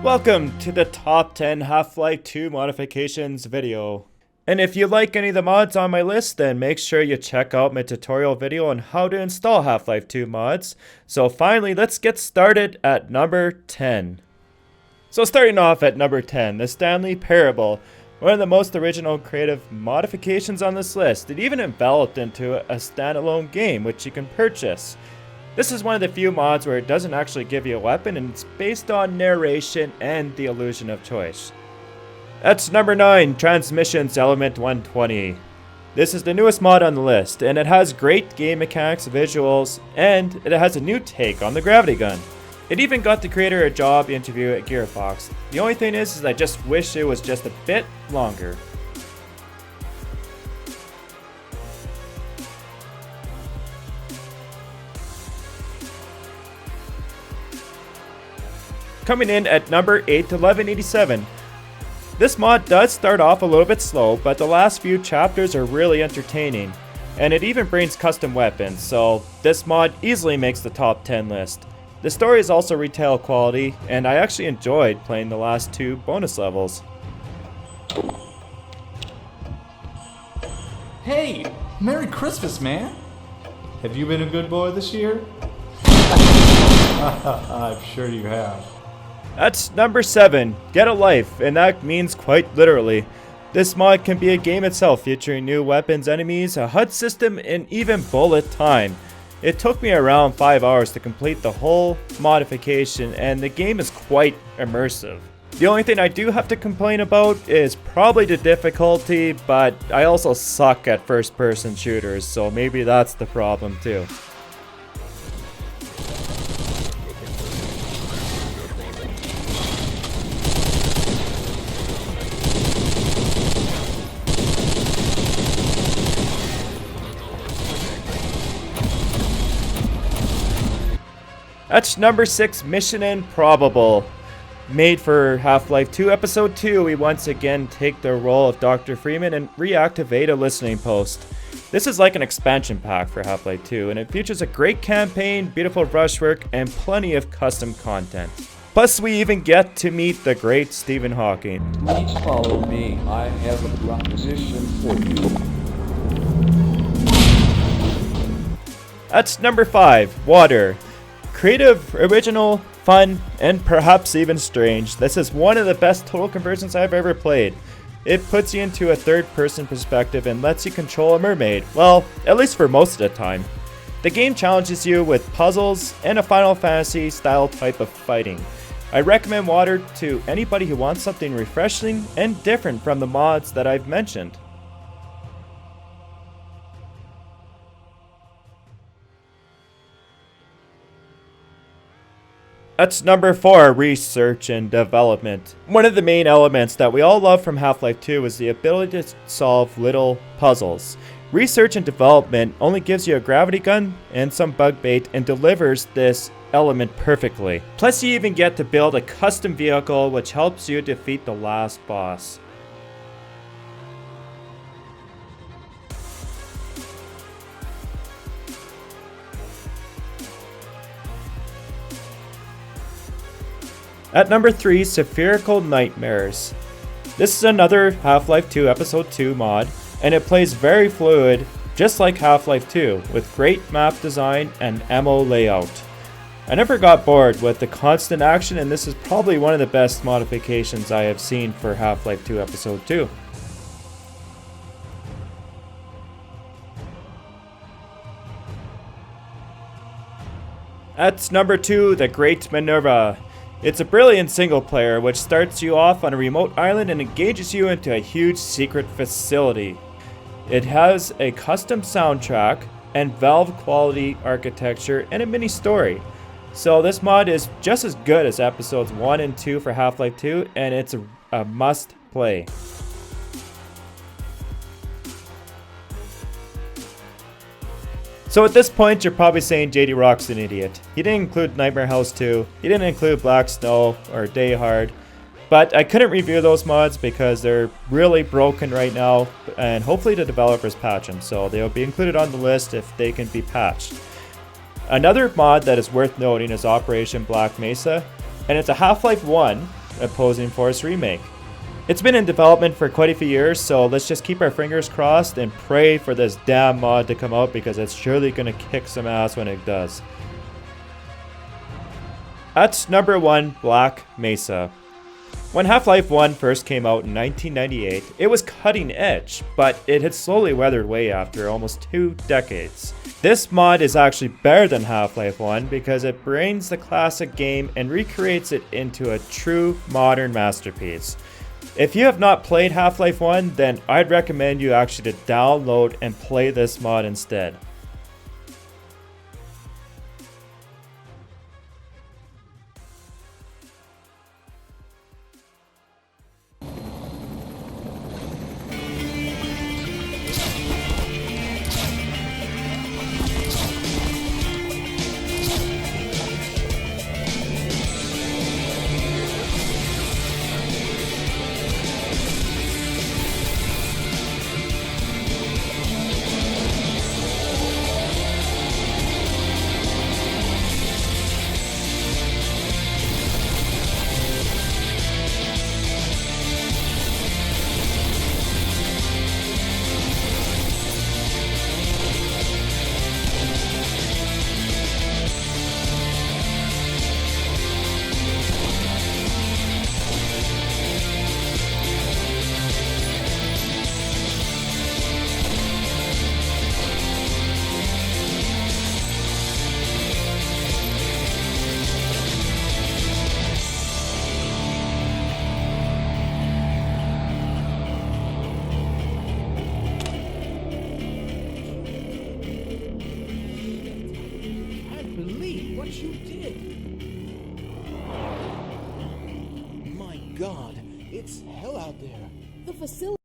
Welcome to the top 10 Half-Life 2 modifications video. And if you like any of the mods on my list, then make sure you check out my tutorial video on how to install Half-Life 2 mods. So finally, let's get started at number 10. So starting off at number 10, the Stanley Parable. One of the most original creative modifications on this list. It even developed into a standalone game which you can purchase. This is one of the few mods where it doesn't actually give you a weapon and it's based on narration and the illusion of choice. That's number 9, Transmissions Element 120. This is the newest mod on the list and it has great game mechanics, visuals, and it has a new take on the gravity gun. It even got the creator a job interview at Gearbox. The only thing is I just wish it was just a bit longer. Coming in at number 8, 1187. This mod does start off a little bit slow, but the last few chapters are really entertaining. And it even brings custom weapons, so this mod easily makes the top 10 list. The story is also retail quality, and I actually enjoyed playing the last 2 bonus levels. Hey, Merry Christmas, man! Have you been a good boy this year? I'm sure you have. That's number 7, Get a Life, and that means quite literally. This mod can be a game itself, featuring new weapons, enemies, a HUD system, and even bullet time. It took me around 5 hours to complete the whole modification, and the game is quite immersive. The only thing I do have to complain about is probably the difficulty, but I also suck at first-person shooters, so maybe that's the problem too. That's number 6, Mission Improbable. Made for Half-Life 2 Episode 2, we once again take the role of Dr. Freeman and reactivate a listening post. This is like an expansion pack for Half-Life 2, and it features a great campaign, beautiful brushwork, and plenty of custom content. Plus, we even get to meet the great Stephen Hawking. Please follow me. I have a proposition for you. That's number 5, Water. Creative, original, fun, and perhaps even strange. This is one of the best total conversions I've ever played. It puts you into a third-person perspective and lets you control a mermaid. Well, at least for most of the time. The game challenges you with puzzles and a Final Fantasy style type of fighting. I recommend Water to anybody who wants something refreshing and different from the mods that I've mentioned. That's number 4, Research and Development. One of the main elements that we all love from Half-Life 2 is the ability to solve little puzzles. Research and Development only gives you a gravity gun and some bug bait and delivers this element perfectly. Plus you even get to build a custom vehicle which helps you defeat the last boss. At number 3, Spherical Nightmares. This is another Half-Life 2 Episode 2 mod, and it plays very fluid, just like Half-Life 2, with great map design and ammo layout. I never got bored with the constant action, and this is probably one of the best modifications I have seen for Half-Life 2 Episode 2. That's number 2, The Great Minerva. It's a brilliant single player which starts you off on a remote island and engages you into a huge secret facility. It has a custom soundtrack and Valve quality architecture and a mini story. So this mod is just as good as episodes 1 and 2 for Half-Life 2 and it's a must play. So at this point, you're probably saying JD Rock's an idiot. He didn't include Nightmare House 2, he didn't include Black Snow or Day Hard, but I couldn't review those mods because they're really broken right now, and hopefully the developers patch them, so they'll be included on the list if they can be patched. Another mod that is worth noting is Operation Black Mesa, and it's a Half-Life 1 Opposing Force remake. It's been in development for quite a few years, so let's just keep our fingers crossed and pray for this damn mod to come out because it's surely gonna kick some ass when it does. At number 1, Black Mesa. When Half-Life 1 first came out in 1998, it was cutting edge, but it had slowly weathered away after almost 2 decades. This mod is actually better than Half-Life 1 because it brings the classic game and recreates it into a true modern masterpiece. If you have not played Half-Life 1, then I'd recommend you actually to download and play this mod instead. What you did? My God, it's hell out there. The facility